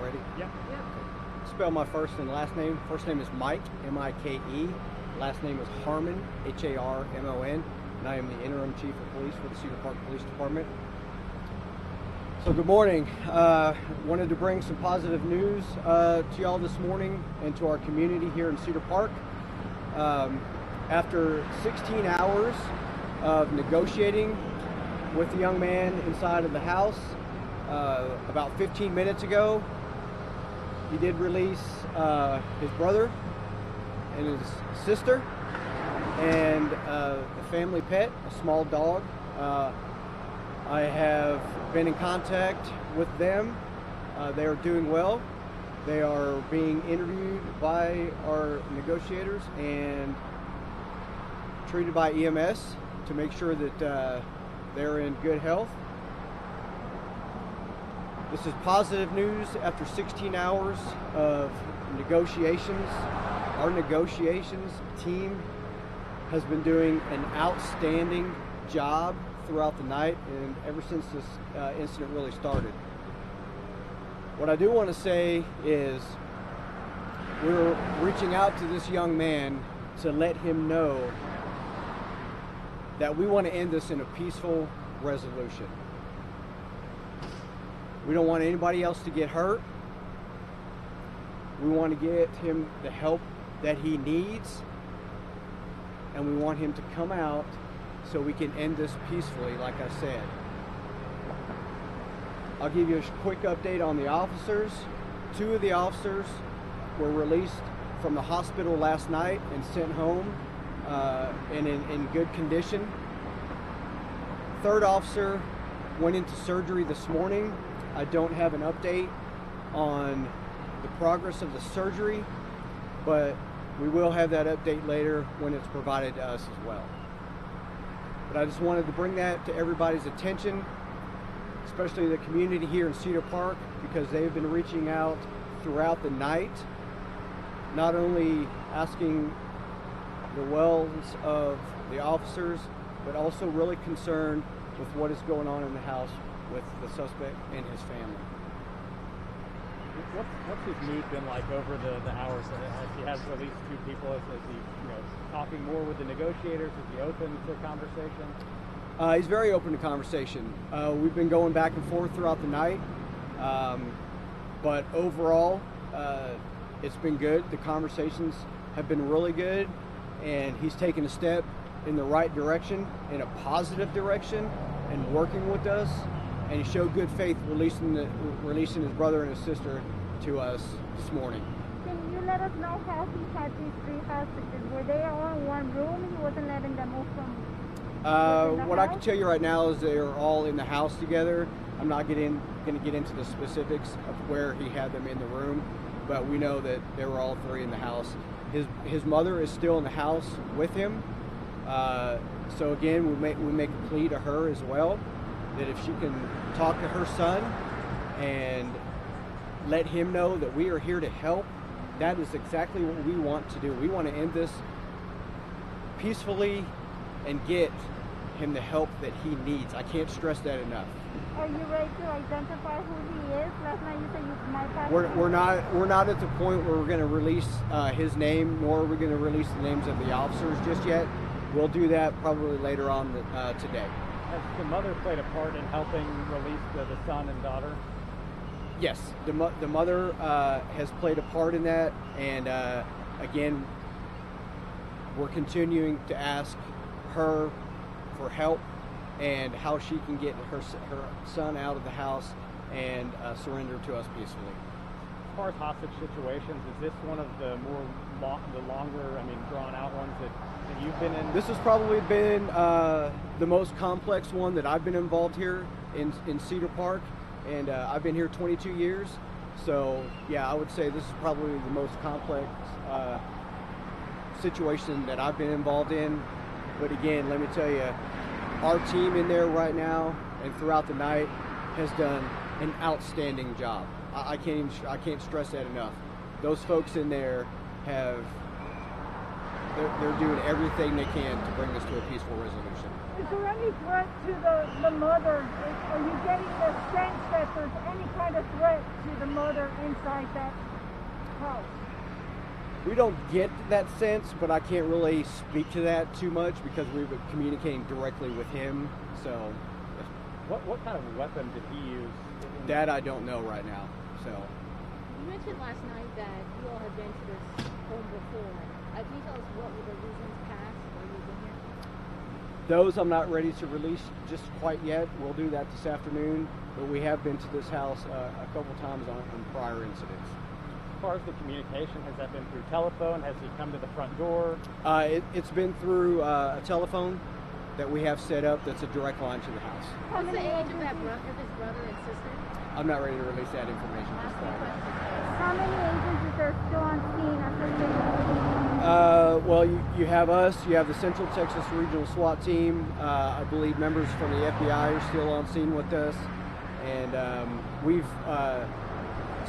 ready? Yeah. Spell my first and last name. First name is Mike, M-I-K-E. Last name is Harmon, H-A-R-M-O-N. And I am the interim chief of police for the Cedar Park Police Department. So good morning. Wanted to bring some positive news to y'all this morning and to our community here in Cedar Park. After 16 hours of negotiating with the young man inside of the house, about 15 minutes ago, he did release his brother and his sister and a family pet, a small dog. I have been in contact with them. They are doing well. They are being interviewed by our negotiators and treated by EMS to make sure that they're in good health. This is positive news after 16 hours of negotiations. Our negotiations team has been doing an outstanding job throughout the night and ever since this incident really started. What I do want to say is we're reaching out to this young man to let him know that we want to end this in a peaceful resolution. We don't want anybody else to get hurt. We want to get him the help that he needs, and we want him to come out so we can end this peacefully, like I said. I'll give you a quick update on the officers. 2 of the officers were released from the hospital last night and sent home and in good condition. 3rd officer went into surgery this morning. I don't have an update on the progress of the surgery, but we will have that update later when it's provided to us as well. But I just wanted to bring that to everybody's attention, especially the community here in Cedar Park, because they've been reaching out throughout the night, not only asking the wells of the officers, but also really concerned with what is going on in the house with the suspect and his family. What's his mood been like over the hours as he has released 2 people? Is he talking more with the negotiators? Is he open to conversation? He's very open to conversation. We've been going back and forth throughout the night, but overall, it's been good. The conversations have been really good, and he's taken a step in the right direction, in a positive direction, and working with us. And he showed good faith releasing his brother and his sister to us this morning. Can you let us know how he had these 3 hostages? Were they all in one room? He wasn't letting them move from what I can tell you right now is they are all in the house together. I'm not going to get into the specifics of where he had them in the room, but we know that they were all 3 in the house. His mother is still in the house with him. So again, we make a plea to her as well, that if she can talk to her son and let him know that we are here to help, that is exactly what we want to do. We want to end this peacefully and get him the help that he needs. I can't stress that enough. Are you ready to identify who he is? Last night you said you might have. We're not at the point where we're going to release his name, nor are we going to release the names of the officers just yet. We'll do that probably later on today. Has the mother played a part in helping release the son and daughter? Yes, the mother has played a part in that, and again, we're continuing to ask her for help and how she can get her son out of the house and surrender to us peacefully. As far as hostage situations, is this one of the longer, drawn out ones that you've been in? This has probably been the most complex one that I've been involved here in Cedar Park, and I've been here 22 years. So yeah, I would say this is probably the most complex situation that I've been involved in. But again, let me tell you, our team in there right now and throughout the night has done an outstanding job. I can't stress that enough. Those folks in there they're doing everything they can to bring this to a peaceful resolution. Is there any threat to the mother? Are you getting the sense that there's any kind of threat to the murder inside that house. We don't get that sense, but I can't really speak to that too much because we've been communicating directly with him. So What kind of weapon did he use? that I don't know right now. So You mentioned last night that you all had been to this home before. Can you tell us what were the reasons past for using here? those I'm not ready to release just quite yet. We'll do that this afternoon, but we have been to this house a couple times on prior incidents. As far as the communication, has that been through telephone? Has he come to the front door? It's been through a telephone that we have set up that's a direct line to the house. What's the age of his brother and sister? I'm not ready to release that information at this point. How many agents is there still on scene assisting? Well, you have us, you have the Central Texas Regional SWAT team. I believe members from the FBI are still on scene with us. And we've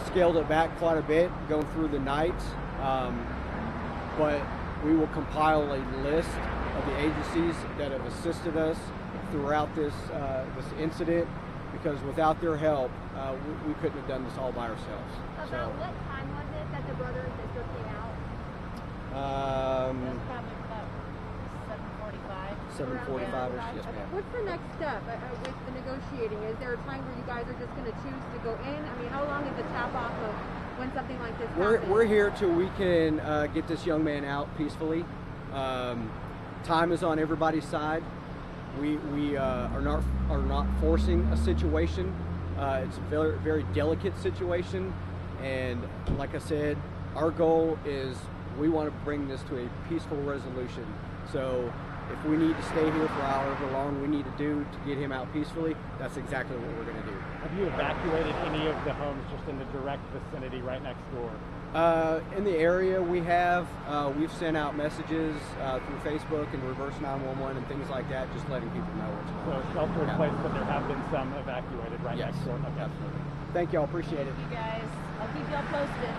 scaled it back quite a bit going through the night. But we will compile a list of the agencies that have assisted us throughout this incident, because without their help, we couldn't have done this all by ourselves. About what time was it that the brother and sister came out? Probably about 7:45. 7:45ish, yes ma'am. What's the next step with the negotiating? Is there a time where you guys are just going to choose to go in? I mean, how long is the tap off of when something like this happens? We're here till we can get this young man out peacefully. Time is on everybody's side. We are not forcing a situation. It's a very, very delicate situation, and like I said, our goal is we want to bring this to a peaceful resolution. So if we need to stay here for however long we need to do to get him out peacefully, that's exactly what we're going to do. Have you evacuated any of the homes just in the direct vicinity right next door? In the area we've sent out messages through Facebook and reverse 911 and things like that, just letting people know what's going on. So shelter in place, but there have been some evacuated right Yes, next door. Okay. absolutely. Thank y'all, appreciate it. You guys, I'll keep y'all posted.